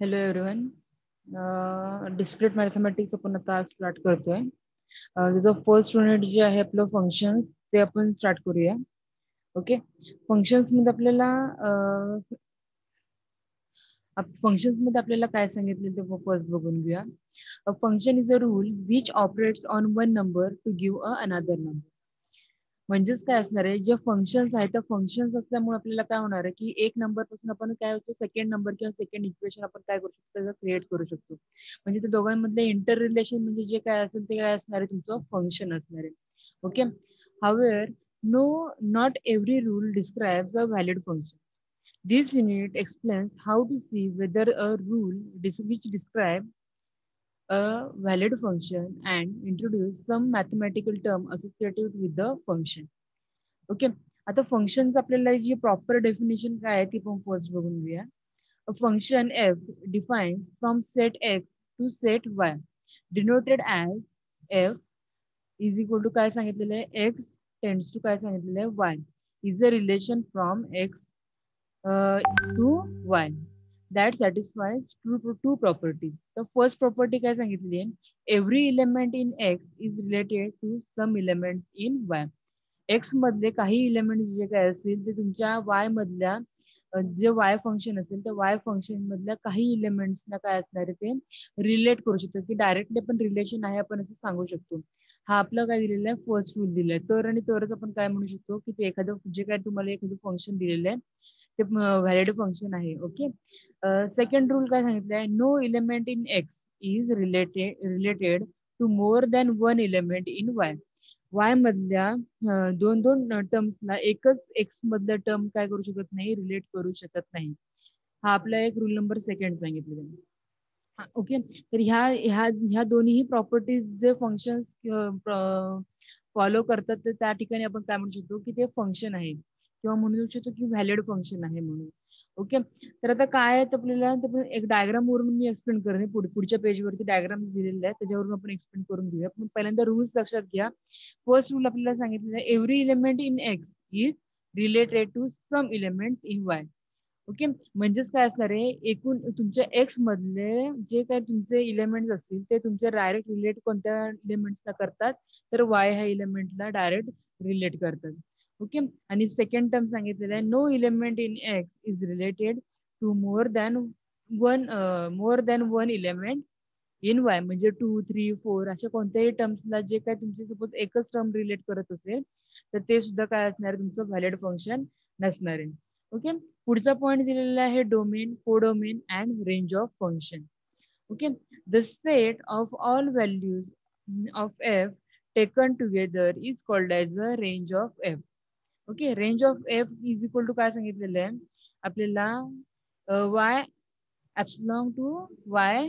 Hello everyone. Discrete mathematics आपण आता start करतोय. त्याचं फर्स्ट युनिट जे आहे आपलं फंक्शन्स ते आपण स्टार्ट करूया. ओके, फंक्शन्स मध्ये आपल्याला काय सांगितले ते फर्स्ट बघून घेऊया. A function is a rule which operates on one number two give a another number. म्हणजेच काय असणार आहे, जे फंक्शन्स आहेत त्या फंक्शन्स असल्यामुळे आपल्याला काय होणार आहे की एक नंबर पासून आपण काय होतो सेकंड नंबर किंवा सेकंड इक्वेशन आपण काय करू शकतो, त्याचं क्रिएट करू शकतो. म्हणजे त्या दोघांमधले इंटर रिलेशन म्हणजे जे काय असेल ते काय असणार आहे, तुमचं फंक्शन असणार आहे. Okay, however no not every rule describes a valid function. This unit explains how to see whether a rule which describe a valid function and introduce some mathematical term associated with the function. Okay, आता फंक्शनचं आपल्याला जी proper definition काय आहे ती पण first बघून घेऊया. A function F defines from set X to set Y denoted as F is equal to काय सांगितलेलं आहे, एक्स टेंड्स टू काय सांगितलेलं आहे, Y is a relation from X to Y that satisfies two properties. The first property काय सांगितली आहे, every element in x is related to some elements in y. X मधले काही एलिमेंट जे काय असतील ते तुमच्या वाय मधल्या जे वाय फंक्शन असेल त्या वाय फंक्शन मधल्या काही एलिमेंट्सना काय असणार आहे ते रिलेट करू शकतो, की डायरेक्टली आपण रिलेशन आहे आपण असं सांगू शकतो. हा आपला काय दिलेला आहे, फर्स्ट रूल दिलाय. तर आणि तरच आपण काय म्हणू शकतो की ते एखादं जे काय तुम्हाला एखादं फंक्शन दिलेलं आहे ते व्हॅलिड फंक्शन आहे. ओके, सेकंड रूल काय सांगितलं आहे, no element in X is related to more than one element in Y. Y मधल्या दोन दोन टर्म्सला एकच एक्स मधलं टर्म काय करू शकत नाही, रिलेट करू शकत नाही. हा आपला एक रूल नंबर सेकंड सांगितलेला आहे. ओके, तर ह्या ह्या ह्या दोन्ही प्रॉपर्टीज जे फंक्शन्स फॉलो करतात तर त्या ठिकाणी आपण काय म्हणू शकतो की ते फंक्शन आहे किंवा म्हणू शकतो की व्हॅलिड फंक्शन आहे म्हणून. ओके, तर आता काय आहे आपल्याला एक डायग्राम वरून मी एक्सप्लेन करेन. पुढच्या पेजवरती डायग्राम दिलेले आहे त्याच्यावरून आपण एक्सप्लेन करून घेऊया. पण पहिल्यांदा रूल्स लक्षात घ्या. फर्स्ट रूल आपल्याला सांगितलेला आहे, every element in X is related to some elements in Y. Okay, म्हणजेच काय असणार आहे, एकूण तुमच्या एक्स मधले जे काही तुमचे इलेमेंट्स असतील ते तुमचे डायरेक्ट रिलेट कोणत्या इलेमेंट्सला करतात, तर वाय ह्या इलेमेंटला डायरेक्ट रिलेट करतात. ओके, आणि सेकंड टर्म सांगितलेलं आहे, no element in X is related to more than one element in Y. म्हणजे 2, 3, 4 अशा कोणत्याही टर्म्सला जे काय तुमचे सपोज एकच टर्म रिलेट करत असेल तर ते सुद्धा काय असणार, तुमचं व्हॅलिड फंक्शन नसणार आहे. ओके, पुढचा पॉईंट दिलेला आहे domain, codomain and range of function. Okay, the set of all values of F taken together is called as a range of F. Okay, range of F is equal to काय सांगितलेलं आहे आपल्याला, Y epsilon to Y.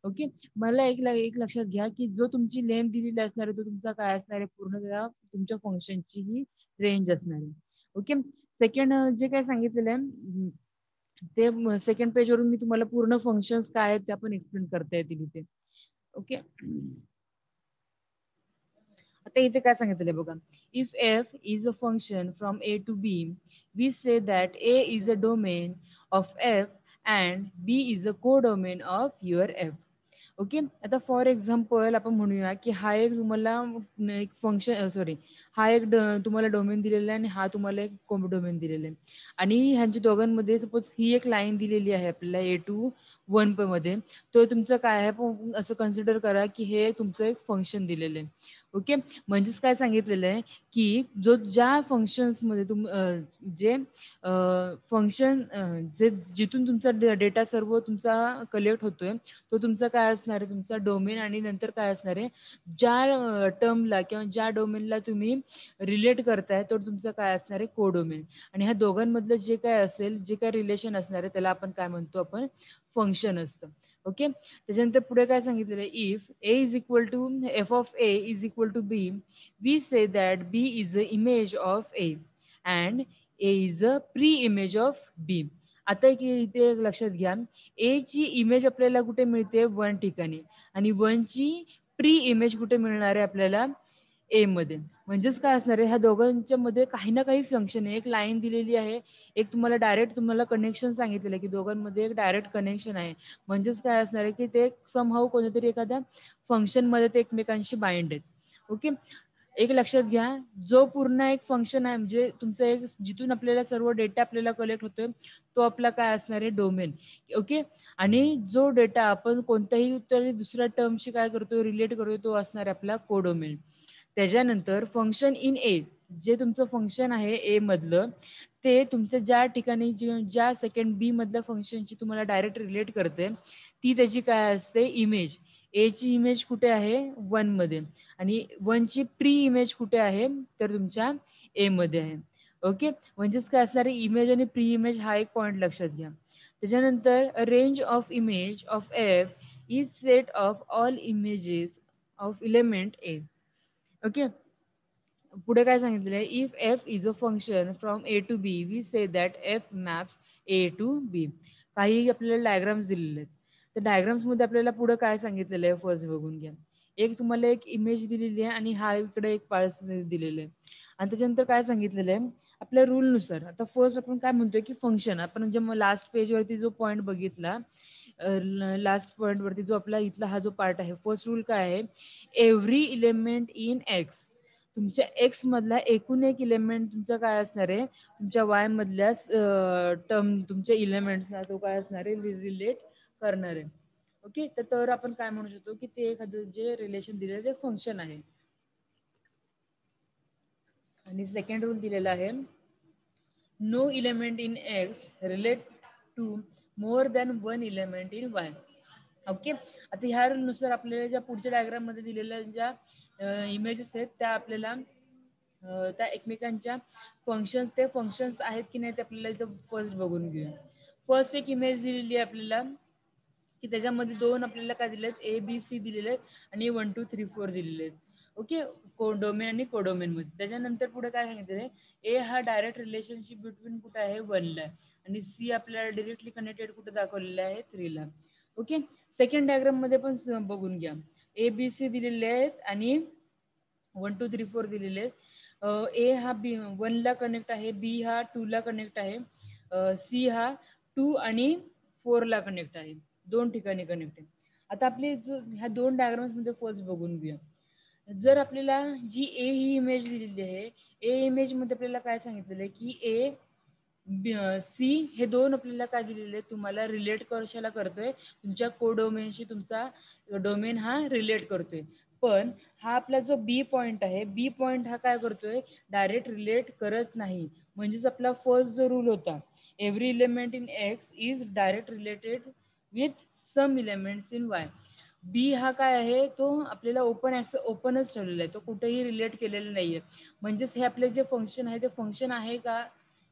Okay, मला एक लक्षात घ्या की जो तुमची लेंथ दिलेली असणार आहे तो तुमचा काय असणार आहे, पूर्ण तुमच्या फंक्शनची ही रेंज असणार आहे. ओके, सेकंड जे काय सांगितलेलं आहे ते सेकंड पेज वरून मी तुम्हाला पूर्ण फंक्शन्स काय आहेत ते आपण एक्सप्लेन करता येतील इथे. ओके, आता इथे काय सांगितलंय बघा, if F is a function from A to B we say that A is a domain of F and B is a codomain of your F. Okay, आता फॉर एक्झाम्पल आपण म्हणूया की हा एक तुम्हाला एक फंक्शन हा एक तुम्हाला डोमेन दिलेला आहे आणि हा तुम्हाला एक डोमेन दिलेला आहे आणि ह्यांच्या दोघांमध्ये सपोज ही एक लाईन दिलेली आहे आपल्याला ए टू 1 मध्ये, तो तुमचं काय आहे असं कन्सिडर करा की हे तुमचं एक फंक्शन दिलेलं आहे. ओके, म्हणजेच काय सांगितलेलं आहे की ज्या फंक्शन्समध्ये जे फंक्शन जे जिथून तुमचा डेटा सर्व तुमचा कलेक्ट होतोय तो तुमचा काय असणार आहे, तुमचा डोमेन. आणि नंतर काय असणार आहे, ज्या टर्मला किंवा ज्या डोमेनला तुम्ही रिलेट करताय तो तुमचा काय असणार आहे, कोडोमेन. आणि ह्या दोघांमधलं जे काय असेल, जे काय रिलेशन असणार आहे त्याला आपण काय म्हणतो, आपण फंक्शन असतं. ओके, त्याच्यानंतर पुढे काय सांगितलेलं आहे, if A is equal to F of A is equal to B we say that B is a image of A and A is a pre image of B. आता इथे लक्षात घ्या, ए ची इमेज आपल्याला कुठे मिळते, 1 ठिकाणी, आणि 1 ची प्री इमेज कुठे मिळणार आहे आपल्याला, ए मध्ये. म्हणजेच काय असणार आहे, ह्या दोघांच्या मध्ये काही ना काही फंक्शन आहे. एक लाईन दिलेली आहे, एक तुम्हाला डायरेक्ट तुम्हाला कनेक्शन सांगितलेलं आहे की दोघांमध्ये एक डायरेक्ट कनेक्शन आहे. म्हणजेच काय असणार आहे की ते समहाऊ कोणत्यातरी एखाद्या फंक्शन मध्ये ते एकमेकांशी बाइंड आहेत. ओके, एक लक्षात घ्या, जो पूर्ण एक फंक्शन आहे म्हणजे तुमचं एक जिथून आपल्याला सर्व डेटा आपल्याला कलेक्ट होतोय तो आपला काय असणार आहे, डोमेन. ओके, आणि जो डेटा आपण कोणत्याही तरी दुसऱ्या टर्मशी काय करतो, रिलेट करतो, तो असणार आहे आपला कोडोमेन. त्याच्यानंतर फंक्शन इन ए, जे तुमचं फंक्शन आहे ए मधलं, ते तुमच्या ज्या ठिकाणी ज्या सेकंड बी मधल्या फंक्शनची तुम्हाला डायरेक्ट रिलेट करते ती त्याची काय असते, इमेज. ए ची इमेज कुठे आहे, 1 मध्ये, आणि 1 ची प्री इमेज कुठे आहे, तर तुमच्या ए मध्ये आहे. ओके, म्हणजेच काय असणार आहे, इमेज आणि प्री इमेज हा एक पॉइंट लक्षात घ्या. त्याच्यानंतर range of image of F is set of all images of element A. Okay, पुढे काय सांगितलेलं आहे, if F is a function from A to B we say that F maps A to B. काही आपल्याला diagrams दिलेले आहेत. तर diagrams मध्ये आपल्याला पुढे काय सांगितलेलं आहे फर्स्ट बघून घ्या. एक तुम्हाला एक इमेज दिलेली आहे आणि हा इकडे एक पार्स दिलेलं आहे. आणि त्याच्यानंतर काय सांगितलेलं आहे, आपल्या रूल नुसार. आता फर्स्ट आपण काय म्हणतोय की फंक्शन, आपण जे लास्ट पेज वरती जो पॉईंट बघितला, लास्ट पॉईंट वरती जो आपला इथला हा जो पार्ट आहे, फर्स्ट रूल काय आहे, एव्हरी इलेमेंट इन एक्स, तुमच्या एक्स मधला एकूण एक इलेमेंट तुमचा काय असणार आहे, तुमच्या वाय मधल्या टर्म तुमच्या इलेमेंट्सना तो काय असणार आहे, रिलेट करणार आहे. ओके, तर आपण काय म्हणू शकतो की ते एखादं जे रिलेशन दिलेलं ते फंक्शन आहे. आणि सेकंड रूल दिलेला आहे, no element in X relate to more than 1 element in Y. Okay, आता ह्या रूल नुसार आपल्याला ज्या पुढच्या डायग्राम मध्ये दिलेल्या ज्या इमेजेस आहेत त्या आपल्याला त्या एकमेकांच्या फंक्शन, ते फंक्शन्स आहेत की नाही ते आपल्याला इथं फर्स्ट बघून घेऊया. फर्स्ट एक इमेज दिलेली आहे आपल्याला की त्याच्यामध्ये दोन आपल्याला काय दिले आहेत, ए बी सी दिलेले आहेत आणि 1 2 3 4 दिलेले आहेत. ओके, कोडोमेन आणि कोडोमेन मध्ये. त्याच्यानंतर पुढे काय सांगितलं, ए हा डायरेक्ट रिलेशनशिप बिटवीन कुठे आहे, 1 ला, आणि सी आपल्याला डायरेक्टली कनेक्टेड कुठे दाखवलेलं आहे, 3 ला. ओके, सेकंड डायग्राम मध्ये पण बघून घ्या, ए बी सी दिलेले आहेत आणि 1 2 3 4 दिलेले आहेत. ए हा बी 1 ला कनेक्ट आहे, बी हा 2 ला कनेक्ट आहे, सी हा 2 आणि 4 ला कनेक्ट आहे, दोन ठिकाणी कनेक्ट आहे. आता आपली जो ह्या दोन डायग्राम्स मध्ये फर्स्ट बघून घेऊया. जर आपल्याला जी ए ही इमेज दिलेली आहे, ए इमेज मध्ये आपल्याला काय सांगितलेलं आहे की ए सी हे दोन आपल्याला काय दिलेले आहे, तुम्हाला रिलेट कशाला करतोय, तुमच्या कोडोमेनशी तुमचा डोमेन हा रिलेट करतोय. पण हा आपला जो बी पॉइंट आहे, बी पॉइंट हा काय करतोय, डायरेक्ट रिलेट करत नाही. म्हणजेच आपला फर्स्ट जो रूल होता, every element in X is direct related with some elements in Y. B हा काय आहे, तो आपल्याला ओपनच ठेवलेला आहे, तो कुठेही रिलेट केलेला नाहीये. म्हणजेच हे आपले जे फंक्शन आहे ते फंक्शन आहे का,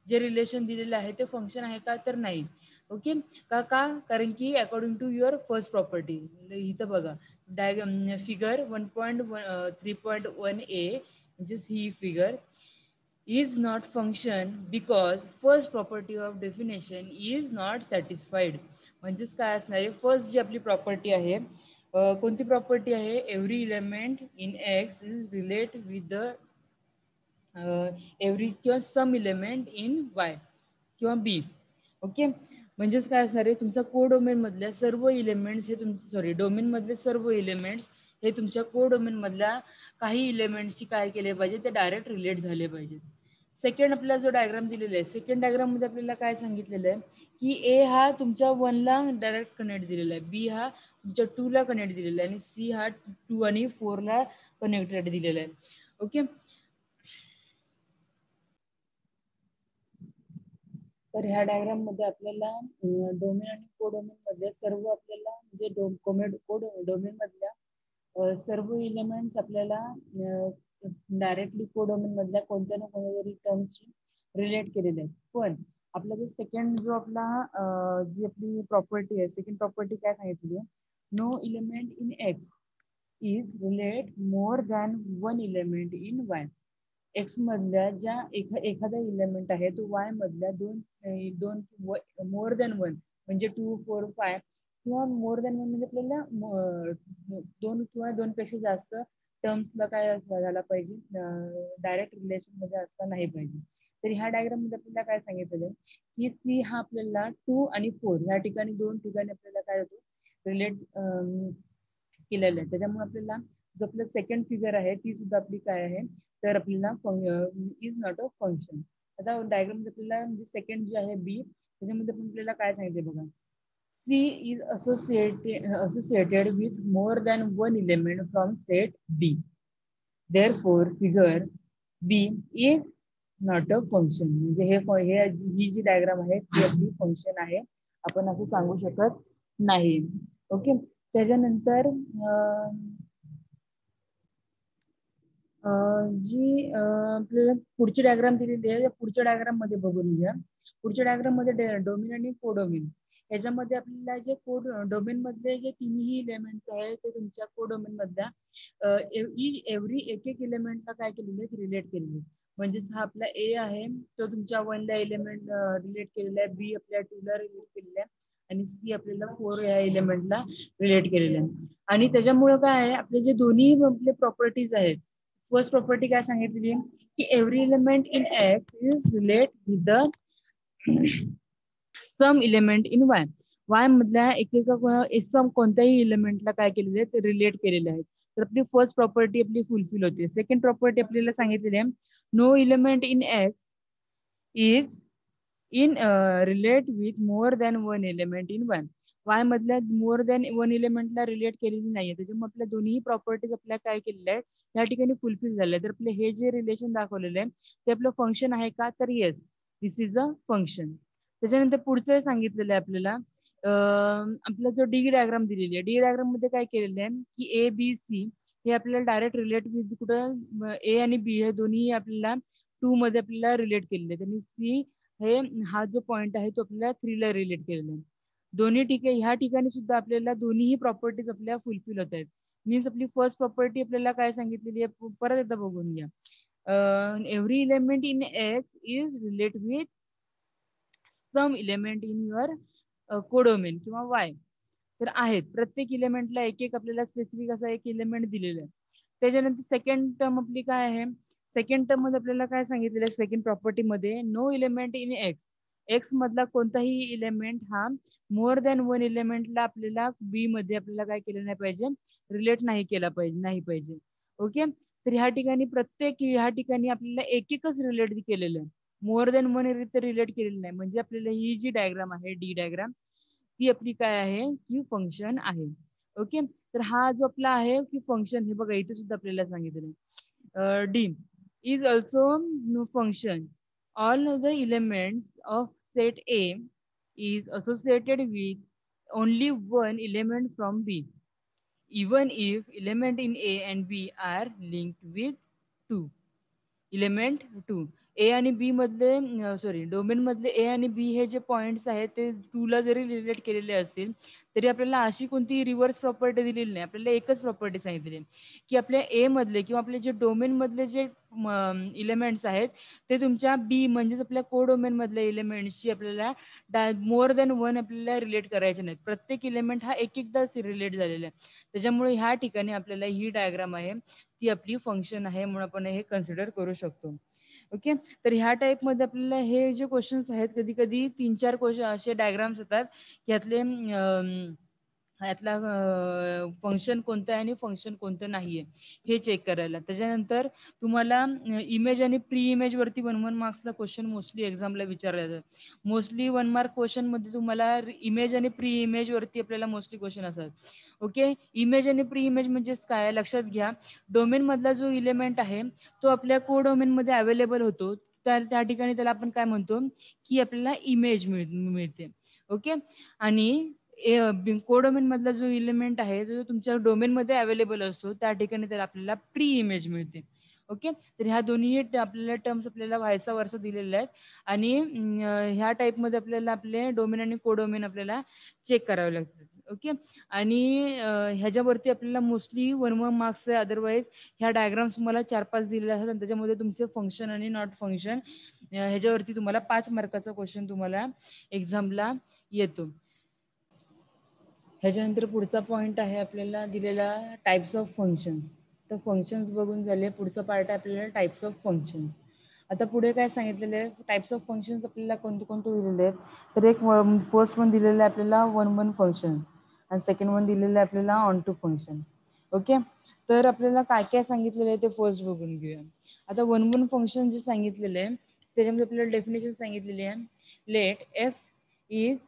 जे रिलेशन दिलेलं आहे ते फंक्शन आहे का, तर नाही. ओके, का कारण की according to your first property, इथं बघा फिगर 1.3.1a, म्हणजेच ही figure is not function because first property of definition is not satisfied. म्हणजेच काय असणार आहे, फर्स्ट जी आपली प्रॉपर्टी आहे, कोणती प्रॉपर्टी आहे, every element in X is relate with the every किंवा सम इलेमेंट इन वाय किंवा बी. ओके, म्हणजेच काय असणार आहे, तुमचा कोडोमेन मधल्या सर्व इलेमेंट्स हे डोमेन मधले सर्व इलेमेंट्स हे तुमच्या कोडोमेन मधल्या काही इलेमेंट्सची काय केले पाहिजे, ते डायरेक्ट रिलेट झाले पाहिजे. सेकंड आपल्याला जो डायग्राम दिलेला आहे, सेकंड डायग्राम मध्ये आपल्याला काय सांगितलेलं आहे की ए हा तुमच्या 1 ला डायरेक्ट कनेक्ट दिलेला आहे, बी हा तुमच्या 2 ला कनेक्ट दिलेला आहे आणि सी हा 2 आणि 4 ला कनेक्टेड दिलेला आहे. ओके, तर ह्या डायग्राम मध्ये आपल्याला डोमेन आणि कोडोमेन मध्ये सर्व आपल्याला म्हणजे डोमेन मधल्या सर्व इलेमेंट्स आपल्याला डायरेक्टली कोडोमेन मधल्या कोणत्या ना कोणत्या तरी टर्मची रिलेट केलेले आहेत. पण आपला जो सेकंड जो आपला जी आपली प्रॉपर्टी आहे, सेकंड प्रॉपर्टी काय सांगितली आहे, no element in X is relate more than 1 element in Y. X मधल्या ज्या एखादा इलेमेंट आहे तो वाय मधल्या दोन दोन मोर दॅन 1 म्हणजे 2 4 5 किंवा मोर दॅन 1 म्हणजे आपल्याला दोन किंवा दोन पेक्षा जास्त टर्म्सला काय झाला पाहिजे, डायरेक्ट रिलेशन मध्ये असता नाही पाहिजे. तर ह्या डायग्राम मध्ये आपल्याला काय सांगितलेलं आहे की सी हा आपल्याला 2 आणि 4 या ठिकाणी दोन ठिकाणी आपल्याला काय होतो रिलेट केलेलं आहे. त्याच्यामुळे आपल्याला जो आपला सेकंड फिगर आहे ती सुद्धा आपली काय आहे तर आपल्याला इज नॉट अ फंक्शन. आता डायग्राम मध्ये आपल्याला म्हणजे सेकंड जे आहे बी त्याच्यामध्ये पण आपल्याला काय सांगितले बघा, C is associated with more than one element from set B. Therefore, figure B is not a function. म्हणजे ही जी डायग्राम आहे ती आपली फंक्शन आहे, आपण असं सांगू शकत नाही. ओके. त्याच्यानंतर जी आपल्याला पुढची डायग्राम दिलेली आहे, पुढच्या डायग्राम मध्ये बघून घ्या. पुढच्या डायग्राम मध्ये डोमेन आणि कोडोमेन याच्यामध्ये आपल्याला जे कोड डोमेन मधले जे तिन्ही इलेमेंट्स आहेत ते तुमच्या कोडोमेन मधल्या एव्हरी एक एक इलेमेंटला काय केलेले आहे रिलेट केलेले. म्हणजेच हा आपला ए आहे तो तुमच्या 1 ला इलेमेंट रिलेट केलेला आहे, बी आपल्या 2 ला रिलेट केलेला आहे आणि सी आपल्याला 4 या इलेमेंटला रिलेट केलेलं आहे. आणि त्याच्यामुळे काय आहे आपले जे दोन्ही आपले प्रॉपर्टीज आहेत, फर्स्ट प्रॉपर्टी काय सांगितलेली की every element in X is relate with the some element in Y. Y मधल्या सम कोणत्याही एलिमेंटला काय केलेले आहे ते रिलेट केलेले आहेत. तर आपली फर्स्ट प्रॉपर्टी आपली फुलफिल होते. सेकंड प्रॉपर्टी आपल्याला सांगितलेली आहे no element in X is in relate with more than one element in Y. Y मधल्या मोर दॅन वन एलिमेंटला रिलेट केलेली नाहीये. त्याच्यामुळे आपल्या दोन्ही प्रॉपर्टीज आपल्या काय केलेल्या आहेत या ठिकाणी फुलफिल झाले. तर आपले हे जे रिलेशन दाखवलेलं आहे ते आपलं फंक्शन आहे का, तर yes this is a function. त्याच्यानंतर पुढचं सांगितलेलं आहे आपल्याला आपला जो डी डायग्राम दिलेली आहे, डी डायग्राम मध्ये काय केलेलं आहे की ए बी सी हे आपल्याला डायरेक्ट रिलेट विथ कुठं ए आणि बी हे दोन्ही आपल्याला 2 मध्ये आपल्याला रिलेट केलेले आहेत आणि सी हे हा जो पॉइंट आहे तो आपल्याला 3 ला रिलेट केलेला आहे. दोन्ही ठिकाणी ह्या ठिकाणी सुद्धा आपल्याला दोन्ही प्रॉपर्टीज आपल्याला फुलफिल होत आहेत. मीन्स आपली फर्स्ट प्रॉपर्टी आपल्याला काय सांगितलेली आहे परत एकदा बघून घ्या. Every element in X is relate with some element in your codomain किंवा वाय. तर आहेत प्रत्येक एलिमेंटला एक एक आपल्याला स्पेसिफिक असा एक एलिमेंट दिलेला आहे. त्याच्यानंतर सेकंड टर्म आपली काय आहे, सेकंड टर्म मध्ये आपल्याला काय सांगितलेलं आहे सेकंड प्रॉपर्टी मध्ये no element in X. X मधला कोणताही एलिमेंट हा मोर दॅन वन एलिमेंटला आपल्याला बी मध्ये आपल्याला काय केलं नाही पाहिजे रिलेट नाही केला पाहिजे. ओके. तर ह्या ठिकाणी प्रत्येक ह्या ठिकाणी आपल्याला एक एकच रिलेट केलेलं आहे, मोर दॅन वन रिलेट केलेलं नाही. म्हणजे आपल्याला ही जी डायग्राम आहे डी डायग्राम ती आपली काय आहे की फंक्शन आहे. ओके. तर हा जो आपला आहे की फंक्शन हे बघा इथे सुद्धा आपल्याला सांगितलेलं D is also function. All the elements of set A is associated with only one element from B, even if element in A and B are linked with 2. Element 2 ए आणि बी मधले डोमेन मधले ए आणि बी हे जे पॉइंट्स आहेत ते 2 ला जरी रिलेट केलेले असतील तरी आपल्याला अशी कोणती रिव्हर्स प्रॉपर्टी दिलेली नाही. आपल्याला एकच प्रॉपर्टी सांगितलेली की आपल्या ए मधले किंवा आपले जे डोमेन मधले जे एलिमेंट्स आहेत ते तुमच्या बी म्हणजेच आपल्या कोडोमेन मधल्या एलिमेंट्सची आपल्याला मोर दॅन वन आपल्याला रिलेट करायचे नाहीत. प्रत्येक एलिमेंट हा एक एकदाच रिलेट झालेला आहे. त्याच्यामुळे ह्या ठिकाणी आपल्याला ही डायग्राम आहे ती आपली फंक्शन आहे म्हणून आपण हे कन्सिडर करू शकतो. ओके. तर ह्या टाइप मध्ये आपल्याला हे जे क्वेश्चन्स आहेत कधी कधी 3-4 क्वेश्चन असे डायग्राम्स येतात यातले यातला फंक्शन कोणतं आहे आणि फंक्शन कोणतं नाहीये हे चेक करायला. त्याच्यानंतर तुम्हाला इमेज आणि प्री इमेज वरती 1 मार्क्सला क्वेश्चन मोस्टली एक्झामला विचारला जातात. मोस्टली 1 मार्क क्वेश्चन मध्ये तुम्हाला इमेज आणि प्री इमेज वरती आपल्याला मोस्टली क्वेश्चन असतात. ओके. इमेज आणि प्री इमेज म्हणजे काय लक्षात घ्या, डोमेन मधला जो इलिमेंट आहे तो आपल्या कोडोमेन मध्ये अवेलेबल होतो त्या ठिकाणी त्याला आपण काय म्हणतो की आपल्याला इमेज मिळते. ओके. आणि कोडोमेन मधला जो एलिमेंट आहे जो तुमच्या डोमेन मध्ये अवेलेबल असतो त्या ठिकाणी त्याला आपल्याला प्री इमेज मिळते. ओके. तर ह्या दोन्ही आपल्याला टर्म्स आपल्याला व्हायसा वर्षा दिलेल्या आहेत आणि ह्या टाइप मध्ये आपल्याला आपले डोमेन आणि कोडोमेन आपल्याला चेक करावे लागतात. ओके. आणि ह्याच्यावरती आपल्याला मोस्टली 1 मार्क्स आहे. अदरवाईज ह्या डायग्राम्स तुम्हाला 4-5 दिलेले असतात आणि त्याच्यामध्ये तुमचे फंक्शन आणि नॉट फंक्शन ह्याच्यावरती तुम्हाला 5 मार्काचा क्वेश्चन तुम्हाला एक्झामला येतो. ह्याच्यानंतर पुढचा पॉइंट आहे आपल्याला दिलेला टाइप्स ऑफ फंक्शन्स. तर फंक्शन्स बघून झाले. पुढचा पार्ट आहे आपल्याला टाइप्स ऑफ फंक्शन्स. आता पुढे काय सांगितलेलं आहे, टाइप्स ऑफ फंक्शन्स आपल्याला कोणते कोणते दिलेले आहेत. तर एक फर्स्ट वन दिलेलं आहे आपल्याला वन फंक्शन आणि सेकंड वन दिलेलं आहे आपल्याला ऑन टू फंक्शन. ओके, तर आपल्याला काय काय सांगितलेलं आहे ते फर्स्ट बघून घेऊया. आता वन फंक्शन जे सांगितलेलं आहे त्याच्यामध्ये आपल्याला डेफिनेशन सांगितलेली आहे. Let F is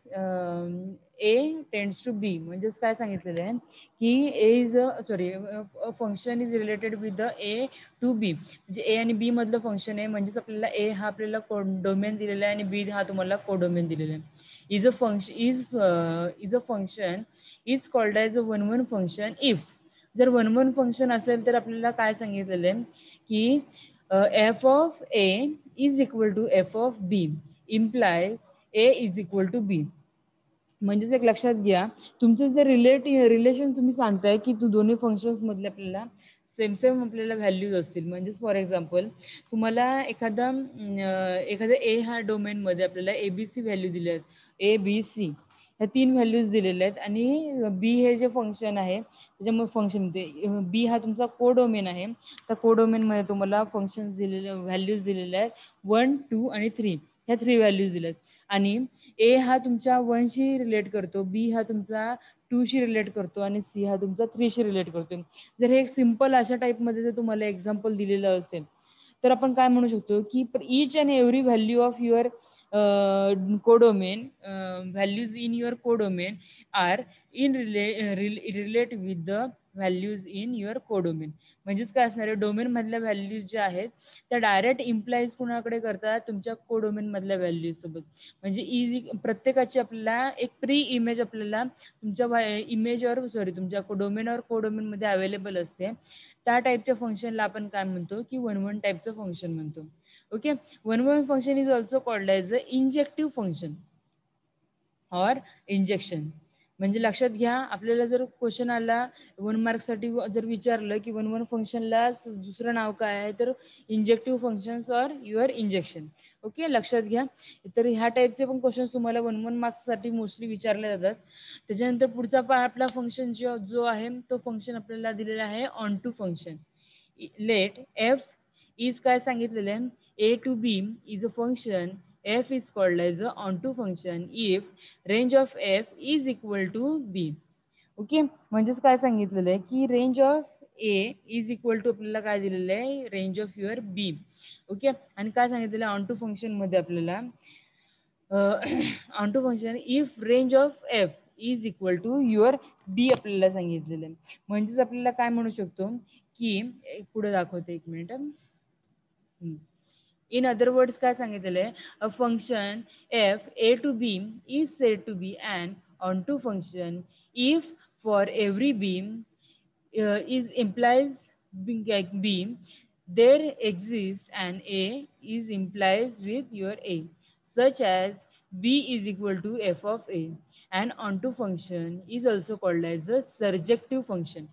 A tends to B. म्हणजेच काय सांगितलेलं आहे की A is a function is related with the A to B. म्हणजे ए आणि बी मधलं फंक्शन आहे. म्हणजेच आपल्याला ए हा आपल्याला डोमेन दिलेला आहे आणि बी हा तुम्हाला कोडोमेन दिलेला आहे. Is a function is called as a one function if. जर वन फंक्शन असेल तर आपल्याला काय सांगितलेलं आहे की F of A is equal to F of B implies A is equal to B. म्हणजेच एक लक्षात घ्या, तुमचं जर रिलेशन तुम्ही सांगताय की तू दोन्ही फंक्शन्स मधले आपल्याला सेम आपल्याला व्हॅल्यूज असतील. म्हणजेच फॉर एक्झाम्पल तुम्हाला एखादा ए हा डोमेनमध्ये आपल्याला एबीसी व्हॅल्यू दिल्या आहेत. ए बी सी ह्या 3 व्हॅल्यूज दिलेल्या आहेत आणि बी हे जे फंक्शन आहे त्याच्यामुळे फंक्शन बी हा तुमचा कोडोमेन आहे. त्या कोडोमेनमध्ये तुम्हाला फंक्शन्स दिलेले व्हॅल्यूज दिलेल्या आहेत 1, 2 आणि 3. ह्या 3 व्हॅल्यूज दिल्यात आणि ए हा तुमच्या 1 शी रिलेट करतो, बी हा तुमचा 2 शी रिलेट करतो आणि सी हा तुमचा 3 शी रिलेट करतो. जर हे एक सिम्पल अशा टाईपमध्ये जर तुम्हाला एक्झाम्पल दिलेलं असेल तर आपण काय म्हणू शकतो की each and every value of your codomain values in your codomain are in relate with the values in your codomain. म्हणजेच काय असणार आहे, डोमेन मधल्या व्हॅल्यूज ज्या आहेत त्या डायरेक्ट इम्प्लाइज कुणाकडे करतात, तुमच्या कोडोमेन मधल्या व्हॅल्यूज सोबत. म्हणजे इझी प्रत्येकाची आपल्याला एक प्री इमेज आपल्याला तुमच्या इमेजवर तुमच्या डोमेनवर कोडोमेन मध्ये अवेलेबल असते. त्या टाईपच्या फंक्शनला आपण काय म्हणतो की वन टाईपचं फंक्शन म्हणतो. Okay, one function is also called as a injective function or injection. म्हणजे लक्षात घ्या, आपल्याला जर क्वेश्चन आला 1 मार्कसाठी जर विचारलं की वन फंक्शनला दुसरं नाव काय आहे तर injective functions or your injection. Okay, लक्षात घ्या. तर ह्या टाईपचे पण क्वेश्चन्स तुम्हाला 1 मार्क्ससाठी मोस्टली विचारले जातात. त्याच्यानंतर पुढचा आपला फंक्शन जो आहे तो फंक्शन आपल्याला दिलेला आहे onto function. Let F is काय सांगितलेलं आहे, A to B is a function f is called as a onto function if range of f is equal to b. Okay, म्हणजेच काय सांगितलेलं आहे की range of A is equal to आपल्याला काय दिलेलं आहे, range of your B. Okay, आणि काय सांगितलेलं आहे ऑन टू फंक्शन मध्ये आपल्याला onto function if range of F is equal to your B आपल्याला सांगितलेलं आहे. म्हणजेच आपल्याला काय म्हणू शकतो की पुढे दाखवते, एक मिनिट. इन अदर वर्ड्स काय सांगितलेलं आहे, a function f A to B is said to B and onto function if for every b is implies b, there exists an a is implies with your a, such as b is equal to f of a. And onto function is also called as a surjective function.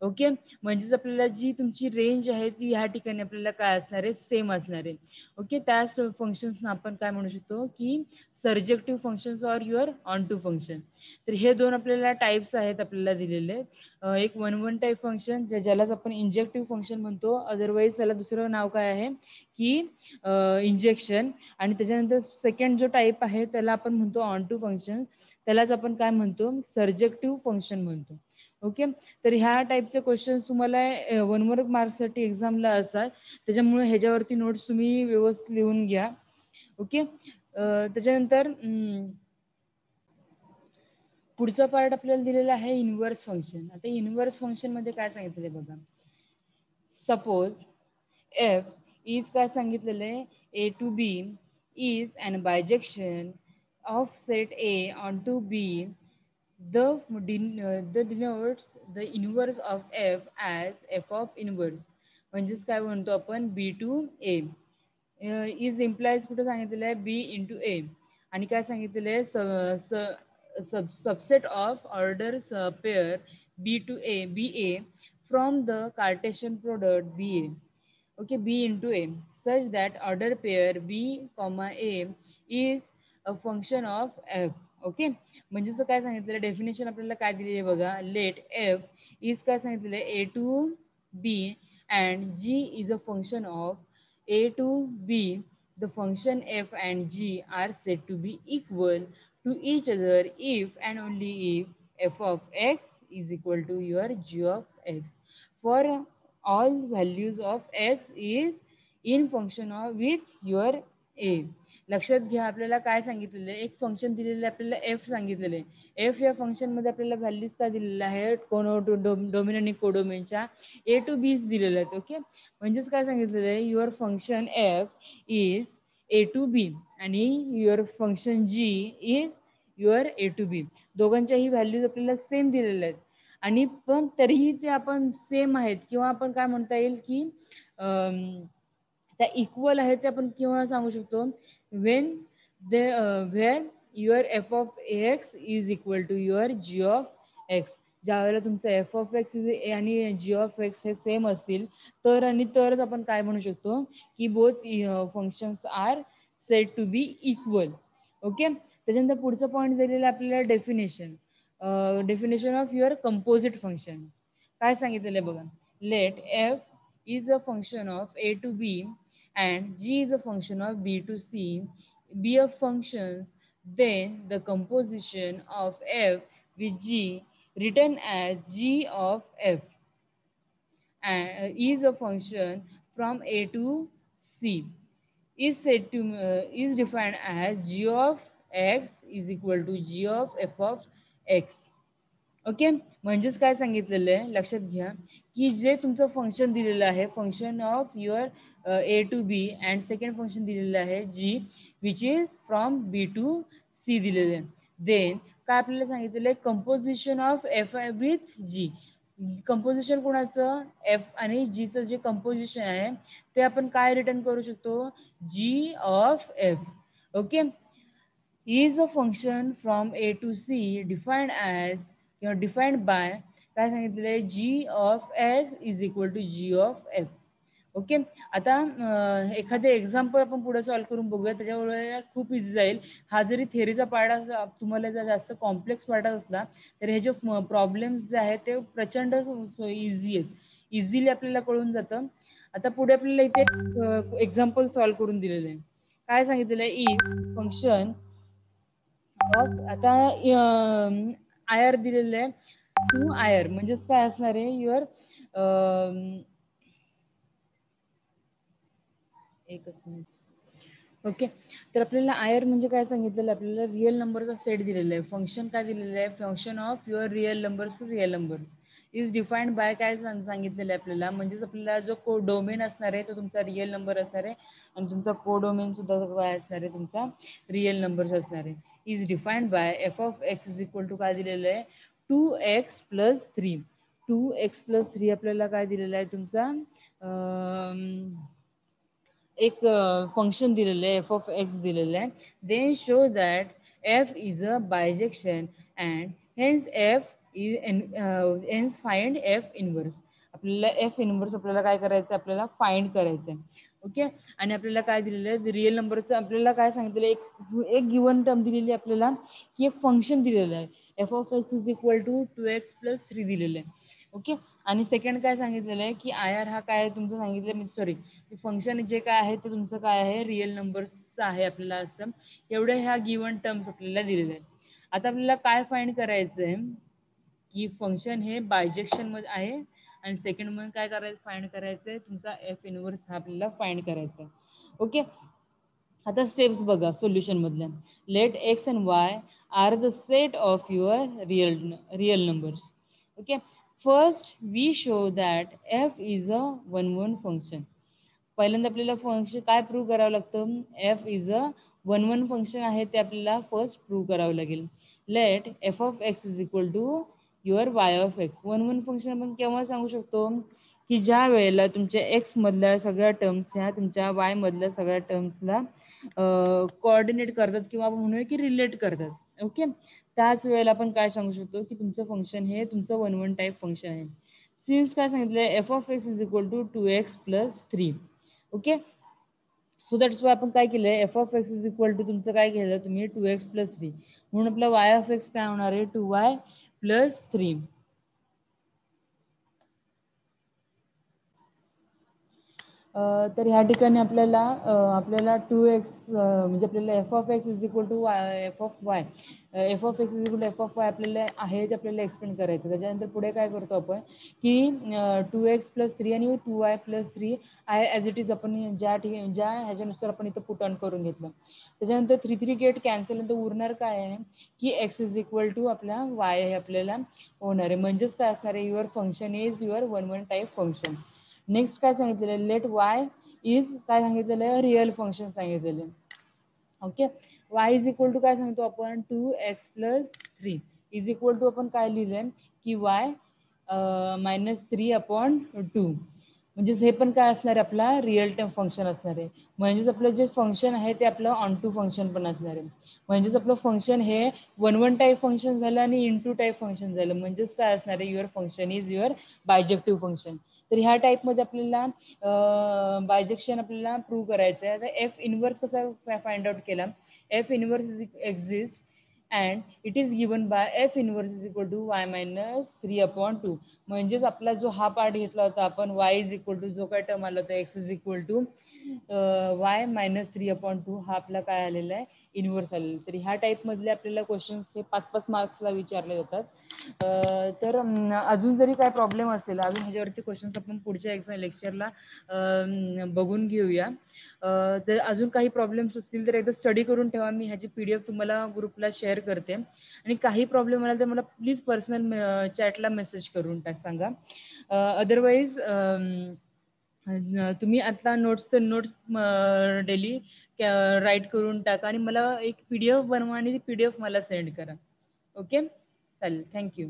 Okay, म्हणजेच आपल्याला जी तुमची range आहे ती ह्या ठिकाणी आपल्याला काय असणार आहे, सेम असणार आहे. ओके, त्याच फंक्शन्सना आपण काय म्हणू शकतो की surjective functions or your onto function. तर हे दोन आपल्याला टाईप्स आहेत आपल्याला दिलेले. एक वन टाईप फंक्शन ज्यालाच आपण इंजेक्टिव्ह फंक्शन म्हणतो, अदरवाईज त्याला दुसरं नाव काय आहे की इंजेक्शन. आणि त्याच्यानंतर सेकंड जो टाईप आहे त्याला आपण म्हणतो ऑन टू फंक्शन, त्यालाच आपण काय म्हणतो, सर्जेक्टिव्ह फंक्शन म्हणतो. ओके, तर ह्या टाईपचे क्वेश्चन्स तुम्हाला 1 मार्क्ससाठी एक्झामला असतात, त्याच्यामुळे ह्याच्यावरती नोट्स तुम्ही व्यवस्थित लिहून घ्या. ओके, त्याच्यानंतर पुढचा पार्ट आपल्याला दिलेला आहे इनव्हर्स फंक्शन. आता इनव्हर्स फंक्शन मध्ये काय सांगितलेलं आहे बघा. सपोज एफ इज काय सांगितलेलं आहे, A to B is an bijection of set A onto B. The denotes the inverse of f as f of inverse. म्हणजेच काय म्हणतो आपण, b to a is implies कुठे सांगितलेलं आहे, b into a. आणि काय सांगितलेलं आहे, subset of order pair b to a b a from the Cartesian product b a. Okay, b into a such that order pair b comma a is a function of f. Okay, म्हणजेच काय सांगितलेलं definition आपल्याला काय दिलेली आहे बघा. Let F is काय सांगितलेलं आहे, A to B and G is a function of A to B, the function f and g are said to be equal to each other if and only if f of x is equal to your g of x. For all values of x is in function of with your a. लक्षात घ्या आपल्याला काय सांगितलेलं आहे, एक function दिलेलं आहे आपल्याला एफ सांगितलेलं आहे. एफ या फंक्शनमध्ये आपल्याला व्हॅल्यूज काय दिलेल्या आहेत, डोमेन आणि कोडोमेनच्या ए टू बीज दिलेल्या आहेत. ओके, म्हणजेच काय सांगितलेलं आहे, your function F is A to B आणि your function G is your A to B. दोघांच्याही व्हॅल्यूज आपल्याला सेम दिलेल्या आहेत आणि पण तरीही ते आपण सेम आहेत किंवा आपण काय म्हणता येईल की त्या इक्वल आहेत ते आपण केव्हा सांगू शकतो, when where your f of x is equal to your g of x. ज्या वेळेला तुमचं एफ ऑफ एक्स आणि जी ऑफ एक्स हे सेम असतील तर आणि तरच आपण काय म्हणू शकतो की both functions are said to be equal. Okay, त्याच्यानंतर पुढचं पॉईंट दिलेलं आपल्याला definition. Definition of your composite function काय सांगितलेलं आहे बघा. Let F is a function of A to B and g is a function of b to c be of functions, then the composition of f with g written as g of f is a function from a to c is said to is defined as g of x is equal to g of f of x. Okay, म्हणजेच काय सांगितलेलं आहे लक्षात घ्या की जे तुमचं function दिलेलं आहे, function of your A to B and second function दिलेलं आहे G which is from B to C दिलेलं आहे. देन काय आपल्याला सांगितलेलं आहे, composition of F with G. Composition कोणाचं, एफ आणि जीचं जे कंपोजिशन आहे ते आपण काय रिटर्न करू शकतो, G of F. Okay, is a function from a to c defined as किंवा डिफाइंड बाय काय सांगितलेलं आहे, G of x is equal to G of F. Okay, आता एखादे एक्झाम्पल आपण पुढे सॉल्व्ह करून बघूया, त्याच्यामुळे खूप इझी जाईल. हा जरी थेअरीचा पार्ट तुम्हाला जर जास्त कॉम्प्लेक्स वाटत असला तर हे जे प्रॉब्लेम्स जे आहेत ते प्रचंड इझी आहेत, इझिली आपल्याला कळून जातं. आता पुढे आपल्याला इथे एक्झाम्पल सॉल्व्ह करून दिलेलं आहे. काय सांगितलेलं आहे, इफ फंक्शन आता आय आर दिलेलं आहे, टू आय आर म्हणजेच काय असणार आहे, युअर एकच मिनिट. ओके, तर आपल्याला आय आर म्हणजे काय सांगितलेलं आहे, आपल्याला रिअल नंबरचा सेट दिलेला आहे. फंक्शन काय दिलेलं आहे, function of your real numbers to real numbers is defined by काय सांगितलेलं आहे आपल्याला, म्हणजेच आपल्याला जो डोमेन असणार आहे तो तुमचा रिअल नंबर असणार आहे आणि तुमचा कोडोमेन सुद्धा काय असणार आहे, तुमचा रिअल नंबर्स असणार आहे. Is defined by f of x is equal to काय दिलेलं आहे, 2x+3. 2x+3 आपल्याला काय दिलेलं आहे, तुमचा एक फंक्शन दिलेलं आहे, एफ ऑफ एक्स दिलेलं आहे. Then show that F is a bijection and hence F is hence find F inverse. आपल्याला एफ इनवर्स आपल्याला काय करायचं, आपल्याला फाइंड करायचं आहे. ओके, आणि आपल्याला काय दिलेलं आहे, रिअल नंबरचं आपल्याला काय सांगितलेलं आहे, एक गिवन टर्म दिलेली आपल्याला की एक फंक्शन दिलेलं आहे, f of x is equal to 2x+3 दिलेलं आहे. ओके, आणि सेकंड काय सांगितलेलं आहे की आय आर हा काय आहे तुमचं सांगितलं, सॉरी फंक्शन जे काय आहे ते तुमचं काय आहे, रिअल नंबर्सचं आहे आपल्याला, असं एवढ्या ह्या गिवन टर्म्स आपल्याला दिलेल्या आहेत. आता आपल्याला काय फाइंड करायचं आहे की फंक्शन हे बायजेक्शन मध्ये आहे आणि सेकंड मध्ये काय करायचं, फाइंड करायचं आहे तुमचा एफ इनवर्स हा आपल्याला फाइंड करायचा आहे. ओके, आता स्टेप्स बघा सोल्युशन मधल्या. Let x and y are the set of your real numbers. Okay, first we show that F is a 1-1 function. पहिल्यांदा आपल्याला फंक्शन काय प्रूव्ह करावं लागतं, एफ इज अ 1-1 फंक्शन आहे ते आपल्याला फर्स्ट प्रूव्ह करावं लागेल. Let f of x is equal to your y of x. 1-1 function आपण केव्हा सांगू शकतो की ज्या वेळेला तुमच्या एक्स मधल्या सगळ्या टर्म्स ह्या तुमच्या वाय मधल्या सगळ्या टर्म्सला कोऑर्डिनेट करतात किंवा आपण म्हणूया की रिलेट करतात. ओके, त्याच वेळेला आपण काय सांगू शकतो की तुमचं फंक्शन हे तुमचं 1-1 टाईप फंक्शन आहे. सिन्स काय सांगितलं, f of x is equal to 2x+3. Okay, so that's why आपण काय केलं, f of x is equal to तुमचं काय केलं तुम्ही 2x+3, म्हणून आपला वाय ऑफ एक्स काय होणार आहे, 2y+3. तर ह्या ठिकाणी आपल्याला 2x म्हणजे आपल्याला f of x is equal to F of y आपल्याला आहे ते आपल्याला एक्सप्लेन करायचं. त्याच्यानंतर पुढे काय करतो आपण की 2x+3 आणि 2y+3 आहे ॲज इट इज आपण ज्या ह्याच्यानुसार आपण इथं पुट ऑन करून घेतलं. त्याच्यानंतर 3 गेट कॅन्सल नंतर उरणार काय आहे की एक्स इज इक्वल टू आपला वाय हे आपल्याला होणार आहे. म्हणजेच काय असणार आहे, your function is your one type function. Next काय सांगितलेलं, लेट वाय इज काय सांगितलेलं आहे, रिअल फंक्शन सांगितलेलं आहे. Okay, y is equal to काय सांगतो आपण 2x+3 इज इक्वल टू आपण काय लिहिलंय की वाय -3/2 म्हणजेच हे पण काय असणार आहे, आपला रिअल टाइम फंक्शन असणार आहे. म्हणजेच आपलं जे फंक्शन आहे ते आपलं ऑन टू फंक्शन पण असणार आहे. म्हणजेच आपलं फंक्शन हे वन टाईप फंक्शन झालं आणि इंटू टाईप फंक्शन झालं. म्हणजेच काय असणार आहे, your function is your bijective function. तर ह्या टाईपमध्ये आपल्याला बायजेक्शन आपल्याला प्रूव्ह करायचं आहे. आता एफ इनवर्स कसा फाइंड आउट केला, f inverse exist and it is given by f inverse is equal to y -3/2. म्हणजेच आपला जो हा पार्ट घेतला होता आपण वाय इज इक्वल टू जो काय टर्म आला होता x is equal to y -3/2 हा आपला काय आलेला आहे, इनवर्स आलेला. तर ह्या टाईपमधले आपल्याला क्वेश्चन्स हे 5-5 मार्क्सला विचारले जातात. तर अजून जरी काय प्रॉब्लेम असेल अजून ह्याच्यावरती क्वेश्चन्स आपण पुढच्या एक्झाम लेक्चरला बघून घेऊया. तर अजून काही प्रॉब्लेम्स असतील तर एकदा स्टडी करून ठेवा. मी ह्याची PDF तुम्हाला ग्रुपला शेअर करते आणि काही प्रॉब्लेम आला तर मला प्लीज पर्सनल चॅटला मेसेज करून सांगा. अदरवाईज तुम्ही आता नोट्स डेली राईट करून टाका आणि मला एक PDF बनवा आणि ती PDF मला सेंड करा. ओके, चालेल, थँक्यू.